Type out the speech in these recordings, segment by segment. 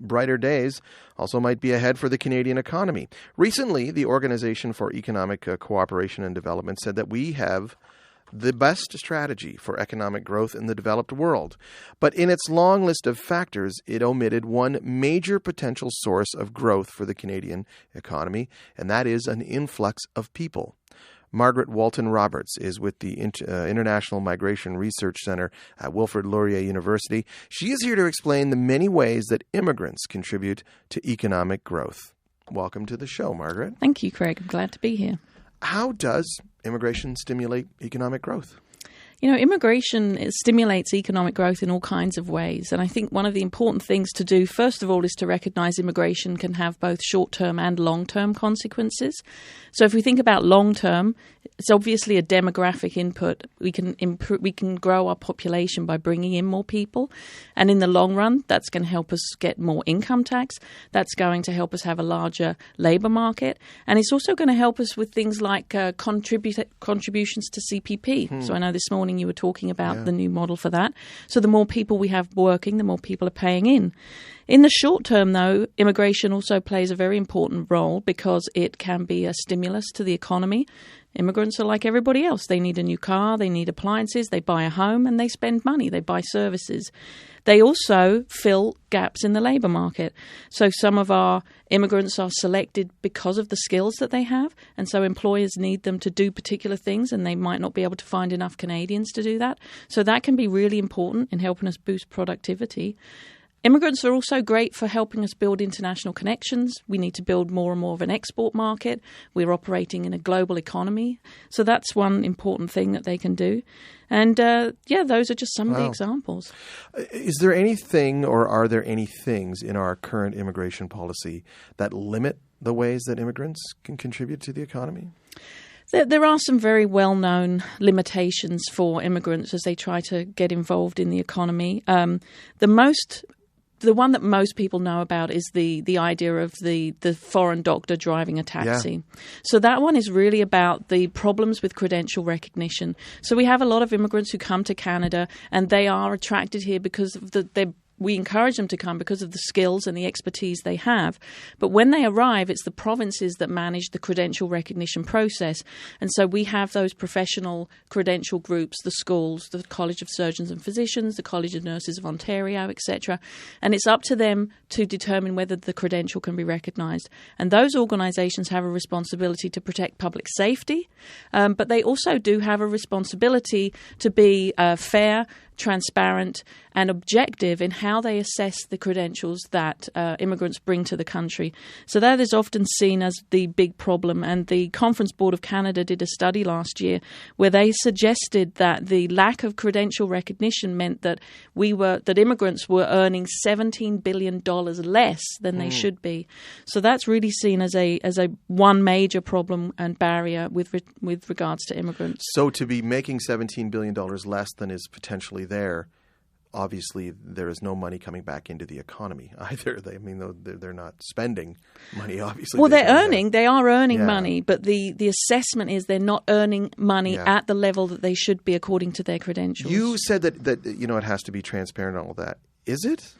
brighter days also might be ahead for the Canadian economy. Recently, the Organization for Economic Cooperation and Development said that we have the best strategy for economic growth in the developed world. But in its long list of factors, it omitted one major potential source of growth for the Canadian economy, and that is an influx of people. Margaret Walton-Roberts is with the International Migration Research Center at Wilfrid Laurier University. She is here to explain the many ways that immigrants contribute to economic growth. Welcome to the show, Margaret. Thank you, Craig. I'm glad to be here. How does immigration stimulate economic growth? You know, immigration stimulates economic growth in all kinds of ways. And I think one of the important things to do, first of all, is to recognize immigration can have both short-term and long-term consequences. So if we think about long-term, it's obviously a demographic input. We can grow our population by bringing in more people. And in the long run, that's going to help us get more income tax. That's going to help us have a larger labor market. And it's also going to help us with things like contributions to CPP. So I know this morning you were talking about the new model for that. So the more people we have working, the more people are paying in. In the short term, though, immigration also plays a very important role because it can be a stimulus to the economy. Immigrants are like everybody else. They need a new car, they need appliances, they buy a home, and they spend money, they buy services. They also fill gaps in the labour market. So some of our immigrants are selected because of the skills that they have, and so employers need them to do particular things, and they might not be able to find enough Canadians to do that. So that can be really important in helping us boost productivity. Immigrants are also great for helping us build international connections. We need to build more and more of an export market. We're operating in a global economy. So that's one important thing that they can do. And those are just some of the examples. Is there anything, or are there any things in our current immigration policy that limit the ways that immigrants can contribute to the economy? There are some very well-known limitations for immigrants as they try to get involved in the economy. The one that most people know about is the idea of the foreign doctor driving a taxi. Yeah. So that one is really about the problems with credential recognition. So we have a lot of immigrants who come to Canada and they are attracted here because of we encourage them to come because of the skills and the expertise they have. But when they arrive, it's the provinces that manage the credential recognition process. And so we have those professional credential groups, the schools, the College of Surgeons and Physicians, the College of Nurses of Ontario, etc. And it's up to them to determine whether the credential can be recognised. And those organisations have a responsibility to protect public safety, but they also do have a responsibility to be fair, transparent and objective in how they assess the credentials that immigrants bring to the country. So that is often seen as the big problem. And the Conference Board of Canada did a study last year where they suggested that the lack of credential recognition meant that immigrants were earning $17 billion less than they should be. So that's really seen as a one major problem and barrier with regards to immigrants. So to be making $17 billion less than is potentially there, obviously there is no money coming back into the economy either. They're not spending money, obviously. Well, they are earning money, but the assessment is they're not earning money at the level that they should be according to their credentials. You said that it has to be transparent and all that. Is it?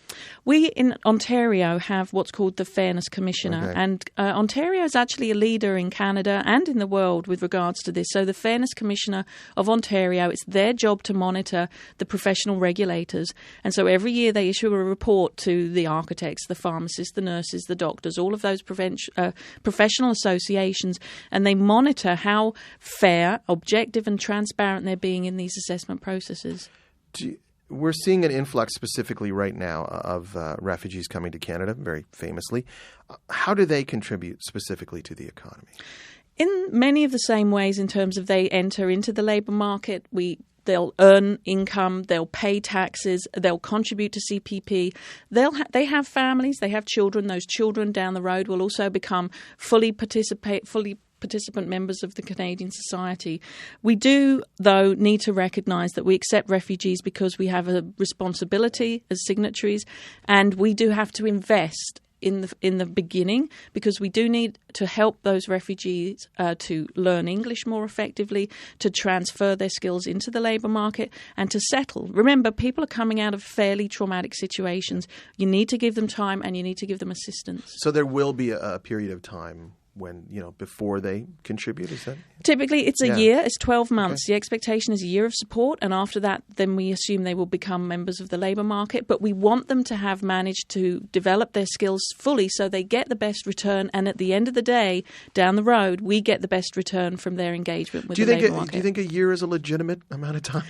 We in Ontario have what's called the Fairness Commissioner, and Ontario is actually a leader in Canada and in the world with regards to this. So the Fairness Commissioner of Ontario, it's their job to monitor the professional regulators. And so every year they issue a report to the architects, the pharmacists, the nurses, the doctors, all of those professional associations, and they monitor how fair, objective and transparent they're being in these assessment processes. We're seeing an influx specifically right now of refugees coming to Canada, very famously. How do they contribute specifically to the economy? In many of the same ways in terms of they enter into the labour market. They'll earn income, they'll pay taxes, they'll contribute to CPP. They have families, they have children. Those children down the road will also become fully participant members of the Canadian society. We do, though, need to recognise that we accept refugees because we have a responsibility as signatories, and we do have to invest in the beginning, because we do need to help those refugees to learn English more effectively, to transfer their skills into the labour market, and to settle. Remember, people are coming out of fairly traumatic situations. You need to give them time, and you need to give them assistance. So there will be a period of time when, before they contribute, is that? Typically, it's a year. It's 12 months. Okay. The expectation is a year of support, and after that, then we assume they will become members of the labour market. But we want them to have managed to develop their skills fully so they get the best return, and at the end of the day, down the road, we get the best return from their engagement with the labour market. Do you think a year is a legitimate amount of time?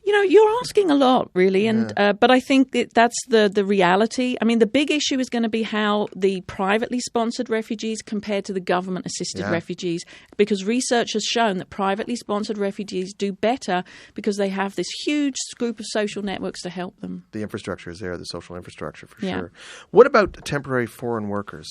You're asking a lot, really, and but I think that's the reality. I mean, the big issue is going to be how the privately sponsored refugees compare to the government-assisted refugees, because research has shown that privately sponsored refugees do better because they have this huge group of social networks to help them. The infrastructure is there, the social infrastructure, for sure. What about temporary foreign workers?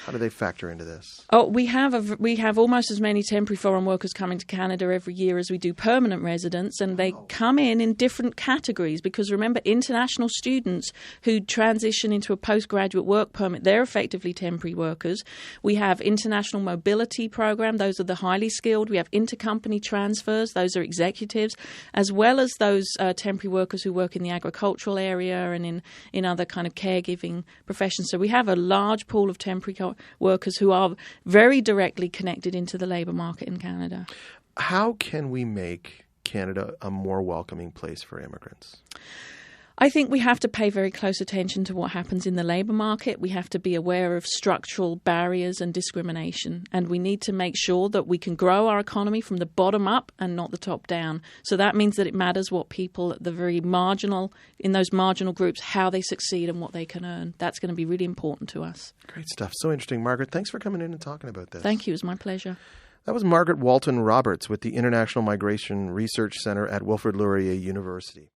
How do they factor into this? Oh, we have almost as many temporary foreign workers coming to Canada every year as we do permanent residents, and they come in different categories, because remember, international students who transition into a postgraduate work permit, they're effectively temporary workers. We have international mobility program, those are the highly skilled. We have intercompany transfers, those are executives, as well as those temporary workers who work in the agricultural area and in other kind of caregiving professions. So we have a large pool of temporary workers who are very directly connected into the labour market in Canada. How can we make Canada a more welcoming place for immigrants? I think we have to pay very close attention to what happens in the labour market. We have to be aware of structural barriers and discrimination, and we need to make sure that we can grow our economy from the bottom up and not the top down. So that means that it matters what people at the very marginal, in those marginal groups, how they succeed and what they can earn. That's going to be really important to us. Great stuff. So interesting. Margaret, thanks for coming in and talking about this. Thank you. It was my pleasure. That was Margaret Walton-Roberts with the International Migration Research Centre at Wilfrid Laurier University.